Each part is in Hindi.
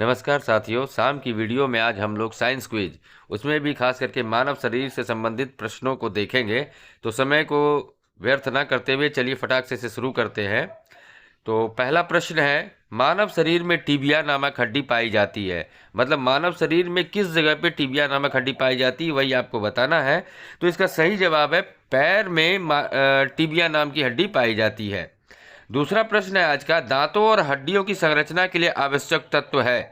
नमस्कार साथियों, शाम की वीडियो में आज हम लोग साइंस क्विज, उसमें भी खास करके मानव शरीर से संबंधित प्रश्नों को देखेंगे। तो समय को व्यर्थ ना करते हुए चलिए फटाक से शुरू करते हैं। तो पहला प्रश्न है, मानव शरीर में टिबिया नामक हड्डी पाई जाती है। मतलब मानव शरीर में किस जगह पे टिबिया नामक हड्डी पाई जाती है, वही आपको बताना है। तो इसका सही जवाब है पैर में टिबिया नाम की हड्डी पाई जाती है। दूसरा प्रश्न है आज का, दांतों और हड्डियों की संरचना के लिए आवश्यक तत्व है।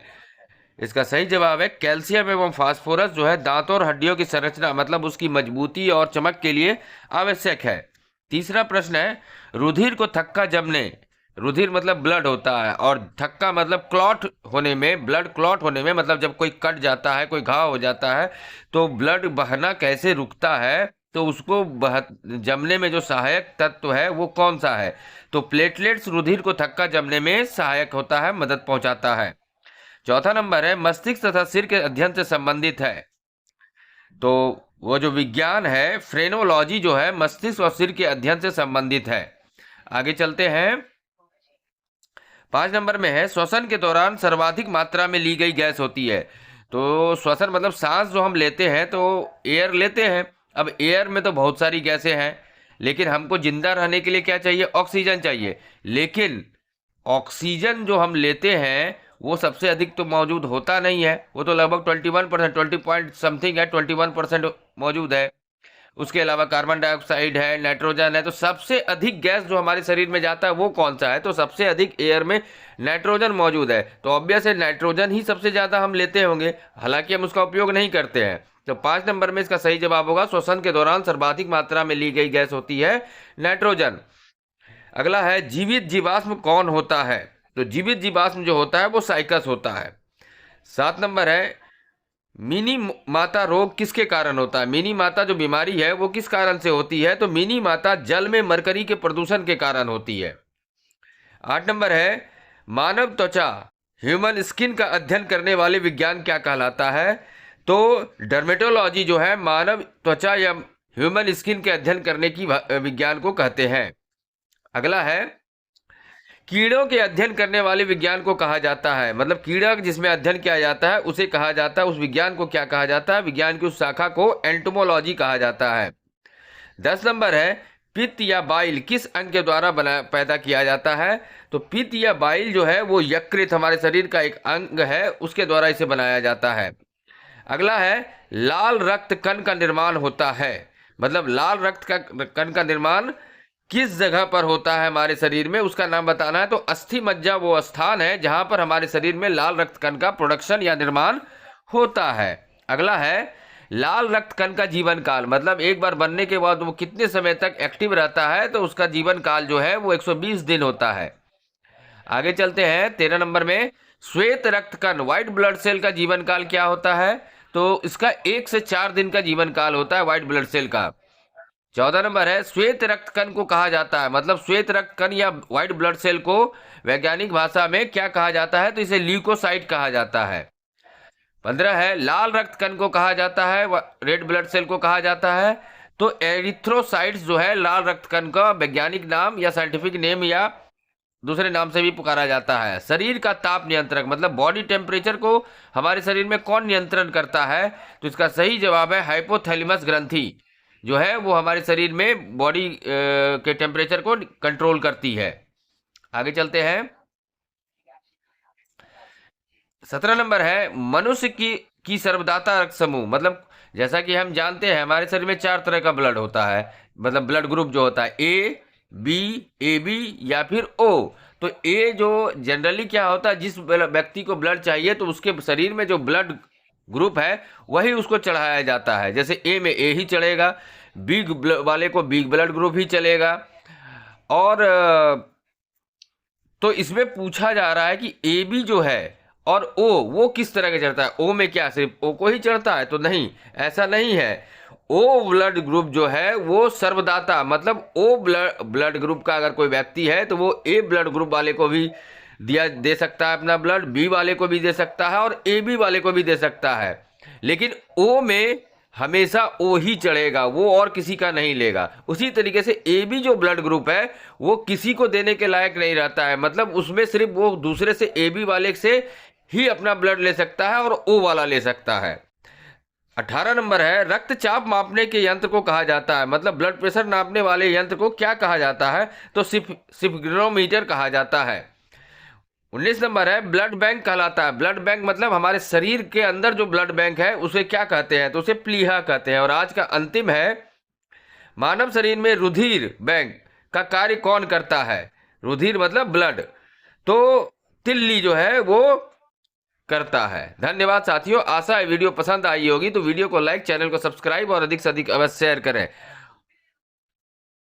इसका सही जवाब है कैल्शियम एवं फास्फोरस जो है दांतों और हड्डियों की संरचना मतलब उसकी मजबूती और चमक के लिए आवश्यक है। तीसरा प्रश्न है, रुधिर को थक्का जमने, रुधिर मतलब ब्लड होता है और थक्का मतलब क्लॉट होने में, ब्लड क्लॉट होने में, मतलब जब कोई कट जाता है, कोई घाव हो जाता है तो ब्लड बहना कैसे रुकता है, तो उसको जमने में जो सहायक तत्व है वो कौन सा है। तो प्लेटलेट्स रुधिर को थक्का जमने में सहायक होता है, मदद पहुंचाता है। चौथा नंबर है, मस्तिष्क तथा सिर के अध्ययन से संबंधित है। तो वो जो विज्ञान है फ्रेनोलॉजी जो है मस्तिष्क और सिर के अध्ययन से संबंधित है। आगे चलते हैं। 5 नंबर में है, श्वसन के दौरान सर्वाधिक मात्रा में ली गई गैस होती है। तो श्वसन मतलब सांस जो हम लेते हैं तो एयर लेते हैं। अब एयर में तो बहुत सारी गैसें हैं, लेकिन हमको जिंदा रहने के लिए क्या चाहिए? ऑक्सीजन चाहिए। लेकिन ऑक्सीजन जो हम लेते हैं वो सबसे अधिक तो मौजूद होता नहीं है, वो तो लगभग 21%, 20 पॉइंट समथिंग है, 21% मौजूद है। उसके अलावा कार्बन डाइऑक्साइड है, नाइट्रोजन है। तो सबसे अधिक गैस जो हमारे शरीर में जाता है वो कौन सा है? तो सबसे अधिक एयर में नाइट्रोजन मौजूद है। तो ऑब्वियस है नाइट्रोजन ही सबसे ज़्यादा हम लेते होंगे, हालांकि हम उसका उपयोग नहीं करते हैं। तो 5 नंबर में इसका सही जवाब होगा, श्वसन के दौरान सर्वाधिक मात्रा में ली गई गैस होती है नाइट्रोजन। अगला है, जीवित जीवाश्म कौन होता है? तो जीवित जीवाश्म जो होता है वो साइकस होता है। 7 नंबर है, मिनी माता रोग किसके कारण होता है? मिनी माता जो बीमारी है वो किस कारण से होती है? तो मिनी माता जल में मरकरी के प्रदूषण के कारण होती है। 8 नंबर है, मानव त्वचा ह्यूमन स्किन का अध्ययन करने वाले विज्ञान क्या कहलाता है? तो डर्मेटोलॉजी जो है मानव त्वचा या ह्यूमन स्किन के अध्ययन करने की विज्ञान को कहते हैं। अगला है, कीड़ों के अध्ययन करने वाले विज्ञान को कहा जाता है। मतलब कीड़ा जिसमें अध्ययन किया जाता है उसे कहा जाता है, उस विज्ञान को क्या कहा जाता है? विज्ञान की उस शाखा को एंटोमोलॉजी कहा जाता है। 10 नंबर है, पित्त या बाइल किस अंग के द्वारा पैदा किया जाता है? तो पित्त या बाइल जो है वो यकृत, हमारे शरीर का एक अंग है, उसके द्वारा इसे बनाया जाता है। अगला है, लाल रक्त कण का निर्माण होता है। मतलब लाल रक्त का कण का निर्माण किस जगह पर होता है हमारे शरीर में, उसका नाम बताना है। तो अस्थि मज्जा वो स्थान है जहां पर हमारे शरीर में लाल रक्त कण का प्रोडक्शन या निर्माण होता है। अगला है, लाल रक्त कण का जीवन काल, मतलब एक बार बनने के बाद वो कितने समय तक एक्टिव रहता है? तो उसका जीवन काल जो है वो 120 दिन होता है। आगे चलते हैं। 13 नंबर में, श्वेत रक्त कण व्हाइट ब्लड सेल का जीवन काल क्या होता है? तो इसका 1 से 4 दिन का जीवन काल होता है व्हाइट ब्लड सेल का। 14 नंबर है, श्वेत रक्त कण को कहा जाता है, मतलब श्वेत रक्त कण या व्हाइट ब्लड सेल को वैज्ञानिक भाषा में क्या कहा जाता है? तो इसे ल्यूकोसाइट कहा जाता है। 15 है, लाल रक्त कण को कहा जाता है, रेड ब्लड सेल को कहा जाता है। तो एरिथ्रोसाइट्स जो है लाल रक्त कण का वैज्ञानिक नाम या साइंटिफिक नेम या दूसरे नाम से भी पुकारा जाता है। शरीर का ताप नियंत्रक, मतलब बॉडी टेम्परेचर को हमारे शरीर में कौन नियंत्रण करता है? तो इसका सही जवाब है हाइपोथैलेमस ग्रंथि जो है वो हमारे शरीर में बॉडी के टेम्परेचर को कंट्रोल करती है। आगे चलते हैं। 17 नंबर है, मनुष्य की सर्वदाता रक्त समूह, मतलब जैसा कि हम जानते हैं हमारे शरीर में 4 तरह का ब्लड होता है, मतलब ब्लड ग्रुप जो होता है ए बी, ए बी या फिर ओ। तो ए जो जनरली क्या होता है, जिस व्यक्ति को ब्लड चाहिए तो उसके शरीर में जो ब्लड ग्रुप है वही उसको चढ़ाया जाता है। जैसे ए में ए ही चढ़ेगा, बी वाले को बी ब्लड ग्रुप ही चलेगा। और तो इसमें पूछा जा रहा है कि ए बी जो है और ओ वो किस तरह का चढ़ता है? ओ में क्या सिर्फ ओ को ही चढ़ता है? तो नहीं, ऐसा नहीं है। ओ ब्लड ग्रुप जो है वो सर्वदाता, मतलब ओ ब्लड ग्रुप का अगर कोई व्यक्ति है तो वो ए ब्लड ग्रुप वाले को भी दे सकता है अपना ब्लड, बी वाले को भी दे सकता है और ए बी वाले को भी दे सकता है। लेकिन ओ में हमेशा ओ ही चढ़ेगा, वो और किसी का नहीं लेगा। उसी तरीके से ए बी जो ब्लड ग्रुप है वो किसी को देने के लायक नहीं रहता है, मतलब उसमें सिर्फ वो दूसरे से ए बी वाले से ही अपना ब्लड ले सकता है और ओ वाला ले सकता है। 18 नंबर है, रक्तचाप मापने के यंत्र को कहा जाता है, मतलब ब्लड प्रेशर नापने वाले यंत्र को क्या कहा जाता है, तो स्फिग्नोमीटर कहा जाता है। 19 नंबर है, ब्लड बैंक कहलाता है। ब्लड बैंक मतलब हमारे शरीर के अंदर जो ब्लड बैंक है उसे क्या कहते हैं, तो उसे प्लीहा कहते हैं। और आज का अंतिम है, मानव शरीर में रुधिर बैंक का कार्य कौन करता है। रुधिर मतलब ब्लड, तो तिल्ली जो है वो करता है। धन्यवाद साथियों, आशा है वीडियो पसंद आई होगी, तो वीडियो को लाइक, चैनल को सब्सक्राइब और अधिक से अधिक अवश्य शेयर करें।